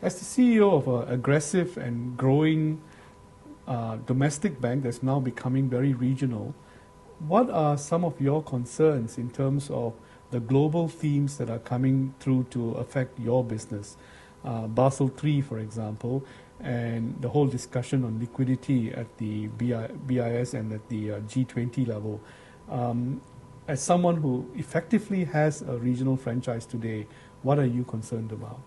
As the CEO of an aggressive and growing domestic bank that's now becoming very regional, what are some of your concerns in terms of the global themes that are coming through to affect your business? Basel III, for example, and the whole discussion on liquidity at the BIS and at the G20 level. As someone who effectively has a regional franchise today, what are you concerned about?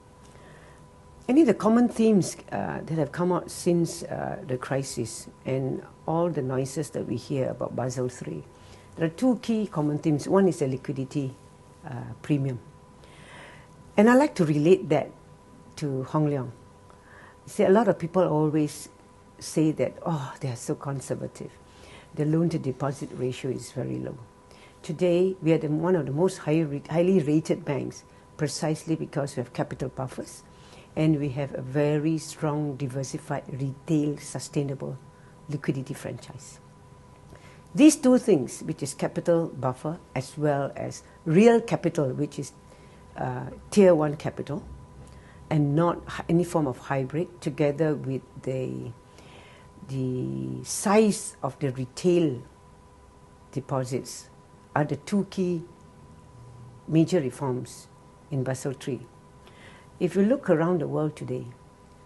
Any of the common themes that have come out since the crisis and all the noises that we hear about Basel III, there are two key common themes. One is the liquidity premium. And I like to relate that to Hong Leong. See, a lot of people always say that, oh, they are so conservative. The loan-to-deposit ratio is very low. Today, we are one of the most highly rated banks precisely because we have capital buffers and we have a very strong, diversified, retail, sustainable liquidity franchise. These two things, which is capital buffer as well as real capital, which is tier 1 capital, and not any form of hybrid, together with the size of the retail deposits, are the two key major reforms in Basel III. If you look around the world today,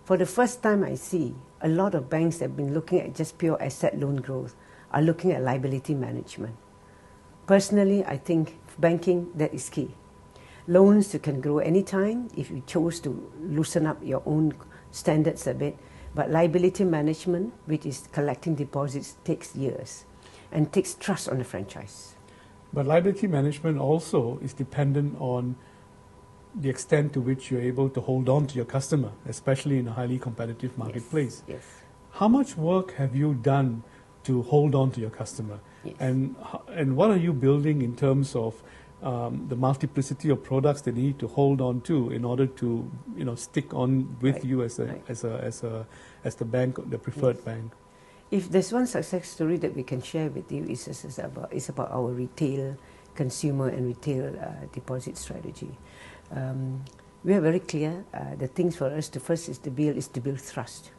for the first time I see a lot of banks that have been looking at just pure asset loan growth are looking at liability management. Personally, I think banking, that is key. Loans, you can grow anytime if you chose to loosen up your own standards a bit. But liability management, which is collecting deposits, takes years and takes trust on the franchise. But liability management also is dependent on the extent to which you're able to hold on to your customer, especially in a highly competitive marketplace. Yes. How much work have you done to hold on to your customer? Yes. And what are you building in terms of the multiplicity of products that you need to hold on to in order to stick on with you as the bank, the preferred bank? If there's one success story that we can share with you, it's about our retail consumer and retail deposit strategy. We are very clear. The things for us to first is to build trust.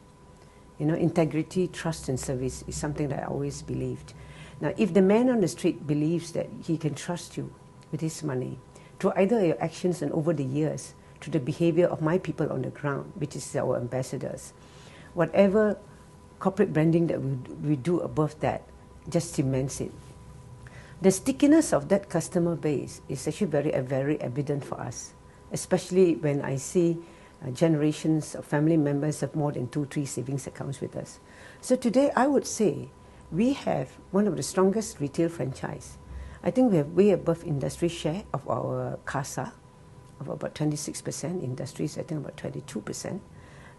Integrity, trust, and service is something that I always believed. Now, if the man on the street believes that he can trust you with his money, through either your actions and over the years, to the behavior of my people on the ground, which is our ambassadors, whatever corporate branding that we do above that just cements it. The stickiness of that customer base is actually very evident for us, especially when I see generations of family members have more than 2-3 savings accounts with us. So today I would say we have one of the strongest retail franchise. I think we have way above industry share of our CASA of about 26%, industries I think about 22%.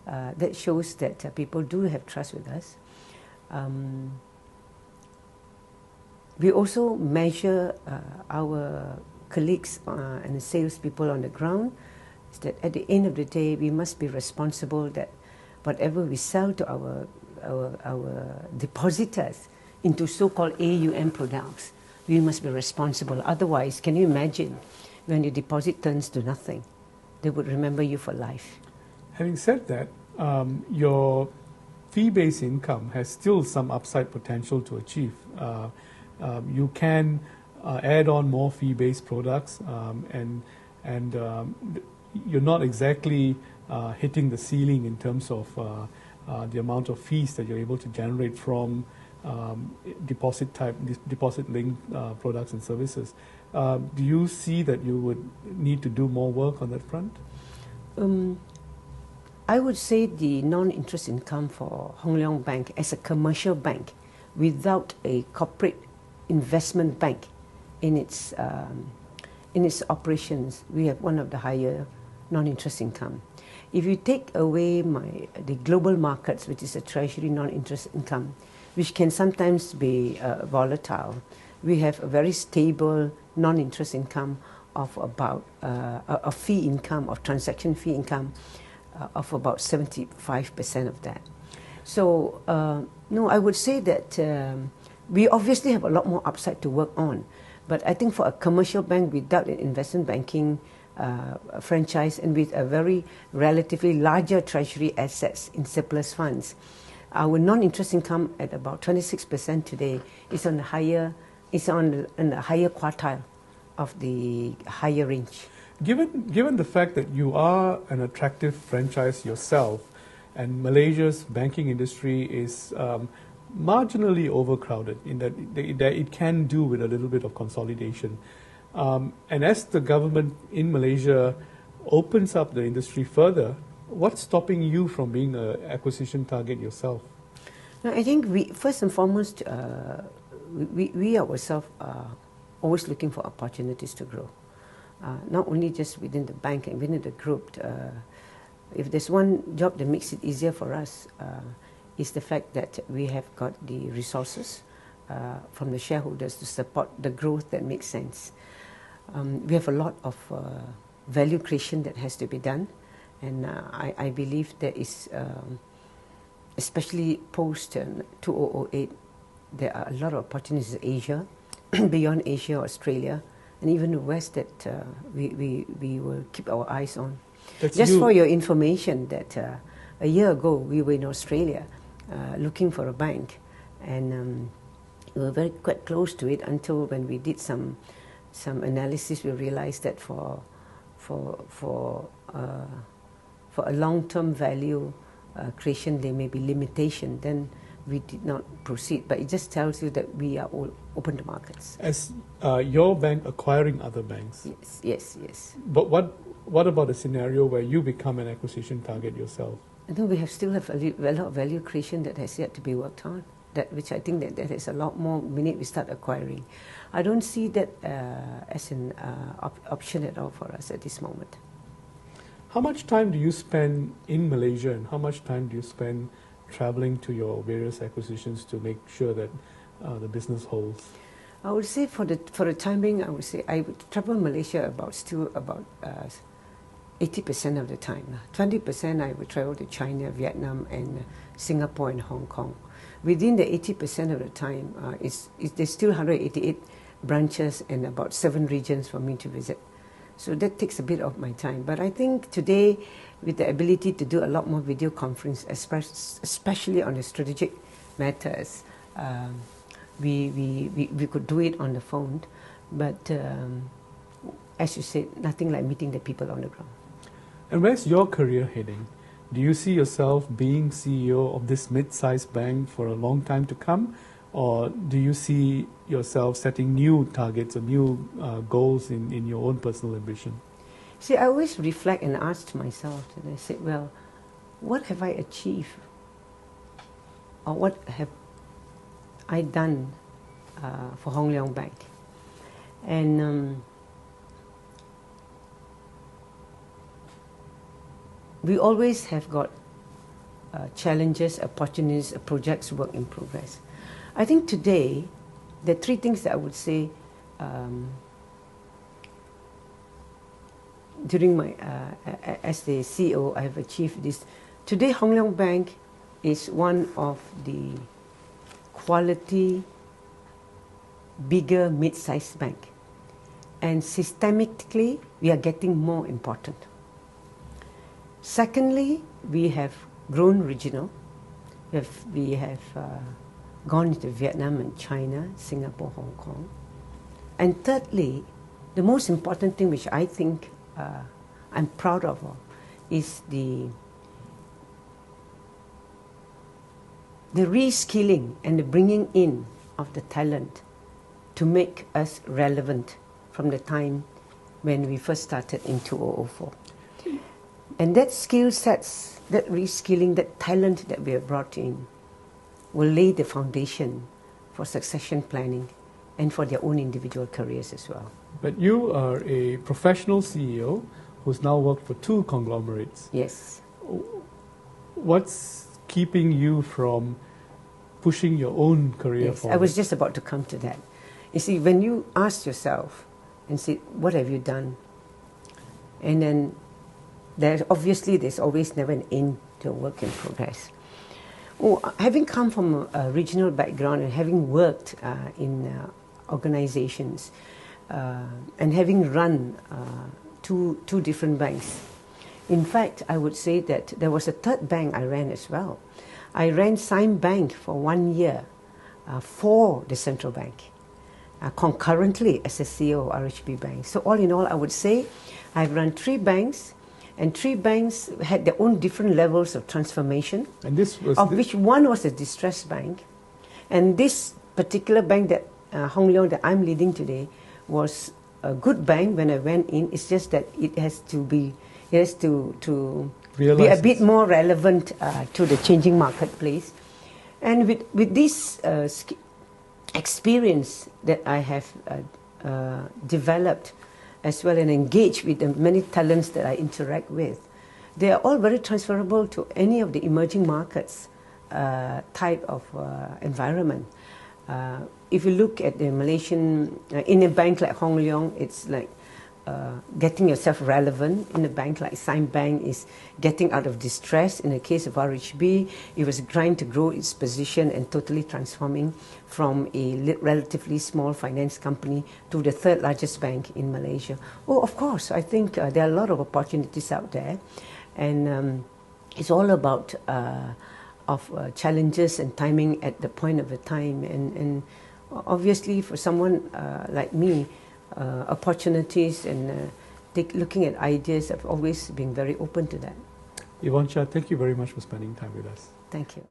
That shows that people do have trust with us. We also measure our colleagues and the salespeople on the ground, is that at the end of the day, we must be responsible that whatever we sell to our depositors into so-called AUM products, we must be responsible. Otherwise, can you imagine when your deposit turns to nothing? They would remember you for life. Having said that, your fee-based income has still some upside potential to achieve. You can add on more fee-based products, and you're not exactly hitting the ceiling in terms of the amount of fees that you're able to generate from deposit-linked products and services. Do you see that you would need to do more work on that front? I would say the non-interest income for Hong Leong Bank as a commercial bank without a corporate investment bank in its operations, we have one of the higher non-interest income. If you take away the global markets, which is a treasury non-interest income, which can sometimes be volatile, we have a very stable non-interest income of about a fee income, of transaction fee income of about 75% of that. So no, I would say that we obviously have a lot more upside to work on. But I think for a commercial bank without an investment banking franchise and with a very relatively larger treasury assets in surplus funds. Our non-interest income at about 26% today is on the higher quartile of the higher range. Given the fact that you are an attractive franchise yourself, and Malaysia's banking industry is marginally overcrowded in that it can do with a little bit of consolidation. And as the government in Malaysia opens up the industry further, what's stopping you from being an acquisition target yourself? No, I think first and foremost, we ourselves are always looking for opportunities to grow. Not only just within the bank and within the group. If there's one job that makes it easier for us, is the fact that we have got the resources from the shareholders to support the growth that makes sense. We have a lot of value creation that has to be done, and I believe there is, especially post 2008, there are a lot of opportunities in Asia, beyond Asia, Australia, and even the West that we will keep our eyes on. Just for your information, that a year ago we were in Australia looking for a bank, and we were quite close to it until when we did some analysis, we realized that for a long-term value creation there may be limitation. Then we did not proceed, but it just tells you that we are all open to markets. As your bank acquiring other banks? Yes. But what about a scenario where you become an acquisition target yourself? I think we still have a lot of value creation that has yet to be worked on, which I think that is a lot more minute we start acquiring. I don't see that as an option at all for us at this moment. How much time do you spend in Malaysia, and how much time do you spend traveling to your various acquisitions to make sure that the business holds? I would say for the time being, I would say I would travel Malaysia about 80% of the time. 20% I would travel to China, Vietnam, and Singapore and Hong Kong. Within the 80% of the time, there's still 188 branches and about 7 regions for me to visit. So that takes a bit of my time. But I think today, with the ability to do a lot more video conference, especially on the strategic matters, we could do it on the phone. But as you said, nothing like meeting the people on the ground. And where's your career heading? Do you see yourself being CEO of this mid-sized bank for a long time to come? Or do you see yourself setting new targets or new goals in your own personal ambition? See, I always reflect and ask myself, and I said, well, what have I achieved? Or what have I done for Hong Leong Bank? And we always have got challenges, opportunities, projects, work in progress. I think today, the 3 things that I would say during my, as the CEO, I have achieved this. Today, Hong Leong Bank is one of the quality, bigger, mid-sized bank. And systemically, we are getting more important. Secondly, we have grown regional. We have gone into Vietnam and China, Singapore, Hong Kong. And thirdly, the most important thing which I think I'm proud of is the reskilling and the bringing in of the talent to make us relevant from the time when we first started in 2004. And that skill sets, that reskilling, that talent that we have brought in will lay the foundation for succession planning and for their own individual careers as well. But you are a professional CEO who's now worked for 2 conglomerates. Yes. What's keeping you from pushing your own career forward? I was just about to come to that. You see, when you ask yourself and say, what have you done? And then there's always never an end to work in progress. Having come from a regional background and having worked in organizations and having run two different banks. In fact, I would say that there was a third bank I ran as well. I ran Sime Bank for 1 year for the central bank, concurrently as a CEO of RHB Bank. So all in all, I would say I've run 3 banks, and 3 banks had their own different levels of transformation, And this was which one was a distressed bank. And this particular bank that Hong Leong that I'm leading today was a good bank when I went in. It's just that it has to be be a bit more relevant to the changing marketplace. And with this experience that I have developed, as well, and engaged with the many talents that I interact with, they are all very transferable to any of the emerging markets type of environment. If you look at the Malaysian, in a bank like Hong Leong, it's like getting yourself relevant. In a bank like Sime Bank is getting out of distress. In the case of RHB, it was trying to grow its position and totally transforming from a relatively small finance company to the 3rd largest bank in Malaysia. Oh, of course, I think there are a lot of opportunities out there, and it's all about challenges and timing at the point of the time. And obviously, for someone like me, opportunities and looking at ideas, I've always been very open to that. Yvonne Chia, thank you very much for spending time with us. Thank you.